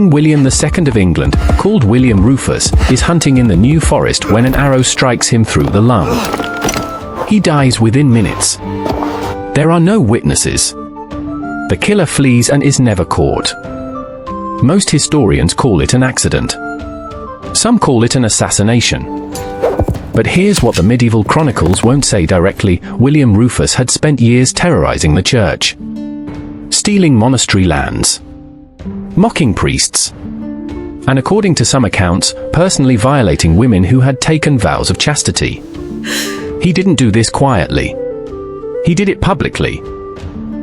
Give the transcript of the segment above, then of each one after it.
King William II of England, called William Rufus, is hunting in the New Forest when an arrow strikes him through the lung. He dies within minutes. There are no witnesses. The killer flees and is never caught. Most historians call it an accident. Some call it an assassination. But here's what the medieval chronicles won't say directly: William Rufus had spent years terrorizing the church, stealing monastery lands, mocking priests, and according to some accounts, personally violating women who had taken vows of chastity. He didn't do this quietly. He did it publicly,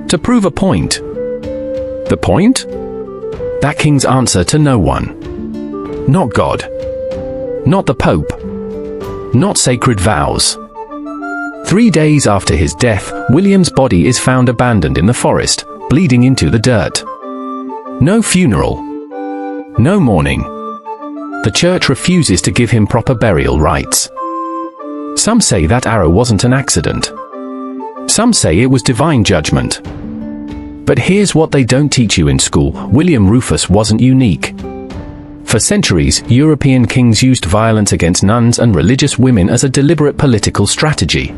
to prove a point. The point? That king's answer to no one. Not God. Not the Pope. Not sacred vows. 3 days after his death, William's body is found abandoned in the forest, bleeding into the dirt. No funeral. No mourning. The church refuses to give him proper burial rites. Some say that arrow wasn't an accident. Some say it was divine judgment. But here's what they don't teach you in school: William Rufus wasn't unique. For centuries, European kings used violence against nuns and religious women as a deliberate political strategy.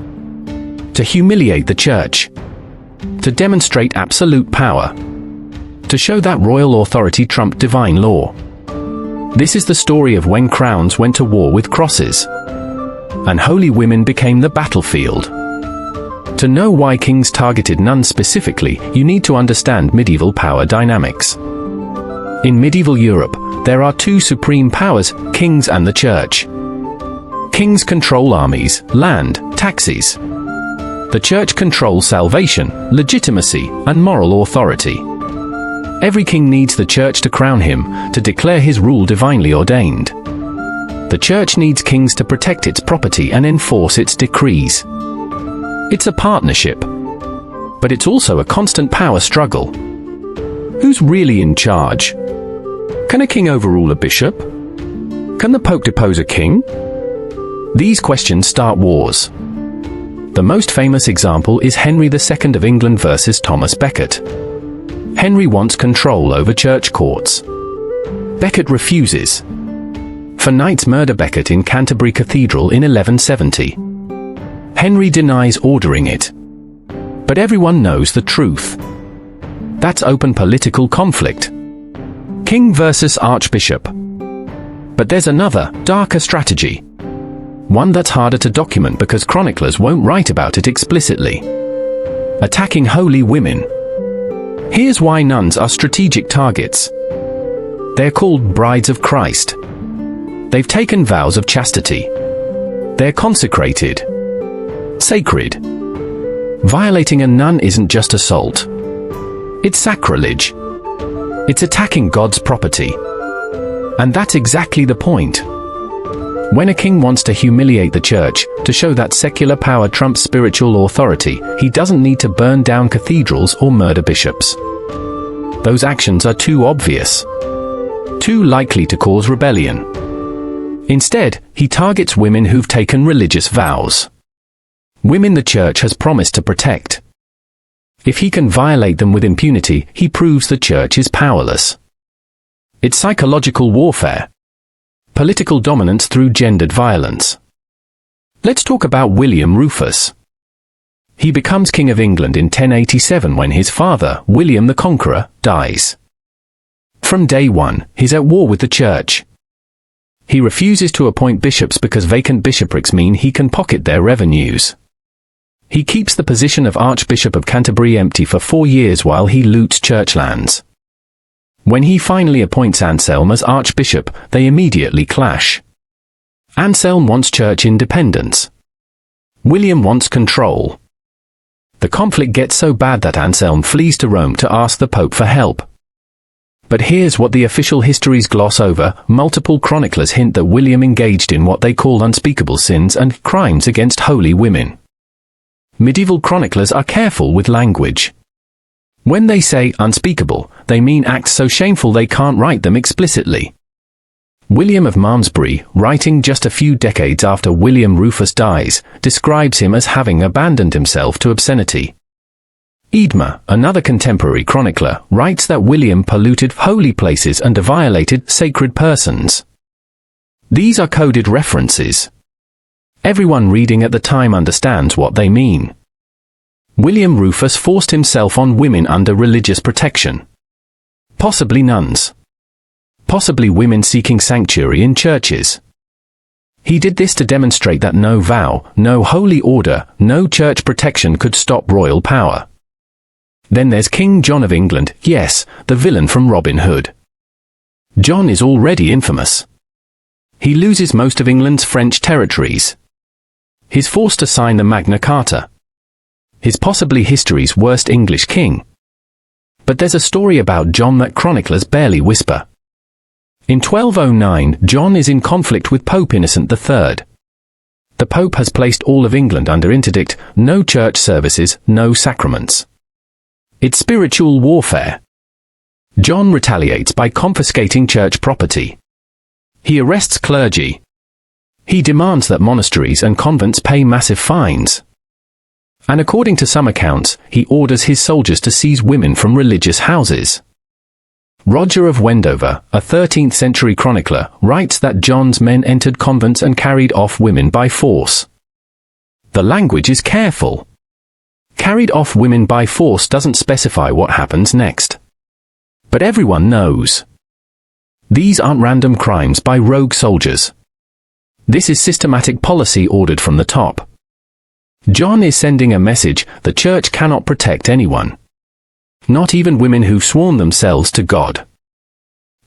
To humiliate the church. To demonstrate absolute power. To show that royal authority trumped divine law. This is the story of when crowns went to war with crosses, and holy women became the battlefield. To know why kings targeted nuns specifically, you need to understand medieval power dynamics. In medieval Europe, there are two supreme powers, kings and the church. Kings control armies, land, taxes. The church controls salvation, legitimacy, and moral authority. Every king needs the church to crown him, to declare his rule divinely ordained. The church needs kings to protect its property and enforce its decrees. It's a partnership. But it's also a constant power struggle. Who's really in charge? Can a king overrule a bishop? Can the Pope depose a king? These questions start wars. The most famous example is Henry II of England versus Thomas Becket. Henry wants control over church courts. Becket refuses. For knights murder Becket in Canterbury Cathedral in 1170. Henry denies ordering it. But everyone knows the truth. That's open political conflict. King versus Archbishop. But there's another, darker strategy. One that's harder to document because chroniclers won't write about it explicitly. Attacking holy women. Here's why nuns are strategic targets. They're called brides of Christ. They've taken vows of chastity. They're consecrated. Sacred. Violating a nun isn't just assault. It's sacrilege. It's attacking God's property. And that's exactly the point. When a king wants to humiliate the church, to show that secular power trumps spiritual authority, he doesn't need to burn down cathedrals or murder bishops. Those actions are too obvious. Too likely to cause rebellion. Instead, he targets women who've taken religious vows. Women the church has promised to protect. If he can violate them with impunity, he proves the church is powerless. It's psychological warfare. Political dominance through gendered violence. Let's talk about William Rufus. He becomes King of England in 1087 when his father, William the Conqueror, dies. From day one, he's at war with the church. He refuses to appoint bishops because vacant bishoprics mean he can pocket their revenues. He keeps the position of Archbishop of Canterbury empty for 4 years while he loots church lands. When he finally appoints Anselm as Archbishop, they immediately clash. Anselm wants church independence. William wants control. The conflict gets so bad that Anselm flees to Rome to ask the Pope for help. But here's what the official histories gloss over: multiple chroniclers hint that William engaged in what they call unspeakable sins and crimes against holy women. Medieval chroniclers are careful with language. When they say unspeakable, they mean acts so shameful they can't write them explicitly. William of Malmesbury, writing just a few decades after William Rufus dies, describes him as having abandoned himself to obscenity. Eadmer, another contemporary chronicler, writes that William polluted holy places and violated sacred persons. These are coded references. Everyone reading at the time understands what they mean. William Rufus forced himself on women under religious protection. Possibly nuns. Possibly women seeking sanctuary in churches. He did this to demonstrate that no vow, no holy order, no church protection could stop royal power. Then there's King John of England, yes, the villain from Robin Hood. John is already infamous. He loses most of England's French territories. He's forced to sign the Magna Carta. He's possibly history's worst English king. But there's a story about John that chroniclers barely whisper. In 1209, John is in conflict with Pope Innocent III. The Pope has placed all of England under interdict, no church services, no sacraments. It's spiritual warfare. John retaliates by confiscating church property. He arrests clergy. He demands that monasteries and convents pay massive fines. And according to some accounts, he orders his soldiers to seize women from religious houses. Roger of Wendover, a 13th century chronicler, writes that John's men entered convents and carried off women by force. The language is careful. Carried off women by force doesn't specify what happens next. But everyone knows. These aren't random crimes by rogue soldiers. This is systematic policy ordered from the top. John is sending a message: the church cannot protect anyone. Not even women who've sworn themselves to God.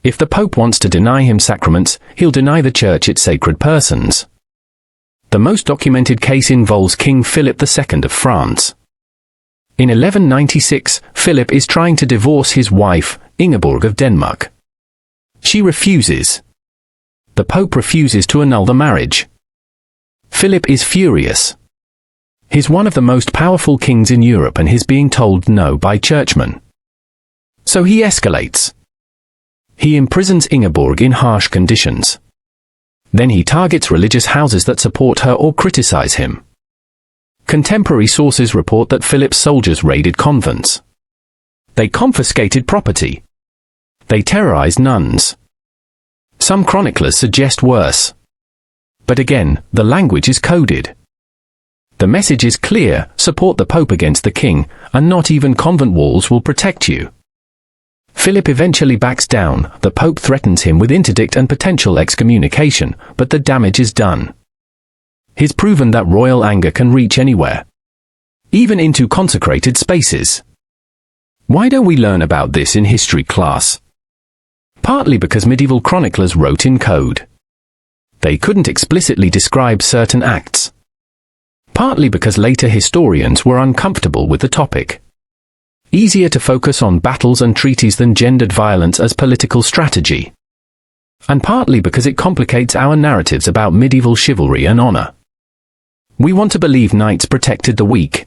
If the Pope wants to deny him sacraments, he'll deny the church its sacred persons. The most documented case involves King Philip II of France. In 1196, Philip is trying to divorce his wife, Ingeborg of Denmark. She refuses. The Pope refuses to annul the marriage. Philip is furious. He's one of the most powerful kings in Europe and he's being told no by churchmen. So he escalates. He imprisons Ingeborg in harsh conditions. Then he targets religious houses that support her or criticize him. Contemporary sources report that Philip's soldiers raided convents. They confiscated property. They terrorized nuns. Some chroniclers suggest worse. But again, the language is coded. The message is clear: support the Pope against the king, and not even convent walls will protect you. Philip eventually backs down. The Pope threatens him with interdict and potential excommunication, but the damage is done. He's proven that royal anger can reach anywhere. Even into consecrated spaces. Why don't we learn about this in history class? Partly because medieval chroniclers wrote in code. They couldn't explicitly describe certain acts. Partly because later historians were uncomfortable with the topic. Easier to focus on battles and treaties than gendered violence as political strategy. And partly because it complicates our narratives about medieval chivalry and honor. We want to believe knights protected the weak.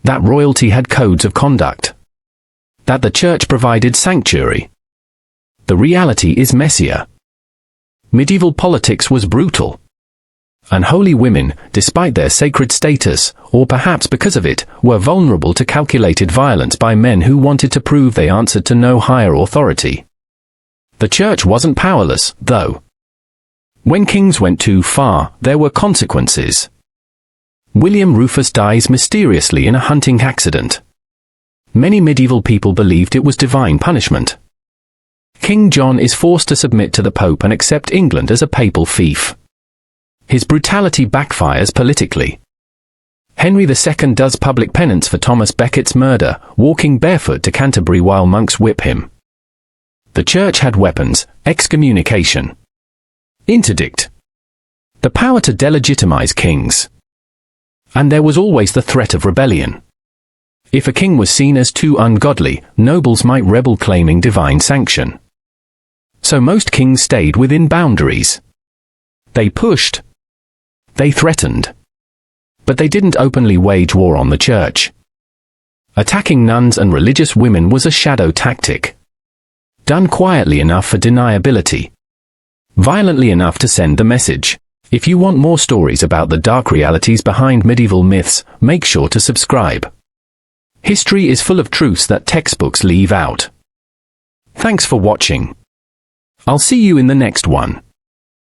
That royalty had codes of conduct. That the church provided sanctuary. The reality is messier. Medieval politics was brutal. And holy women, despite their sacred status, or perhaps because of it, were vulnerable to calculated violence by men who wanted to prove they answered to no higher authority. The church wasn't powerless, though. When kings went too far, there were consequences. William Rufus dies mysteriously in a hunting accident. Many medieval people believed it was divine punishment. King John is forced to submit to the Pope and accept England as a papal fief. His brutality backfires politically. Henry II does public penance for Thomas Becket's murder, walking barefoot to Canterbury while monks whip him. The church had weapons: excommunication, interdict, the power to delegitimize kings. And there was always the threat of rebellion. If a king was seen as too ungodly, nobles might rebel claiming divine sanction. So most kings stayed within boundaries. They pushed. They threatened. But they didn't openly wage war on the church. Attacking nuns and religious women was a shadow tactic. Done quietly enough for deniability. Violently enough to send the message. If you want more stories about the dark realities behind medieval myths, make sure to subscribe. History is full of truths that textbooks leave out. Thanks for watching. I'll see you in the next one.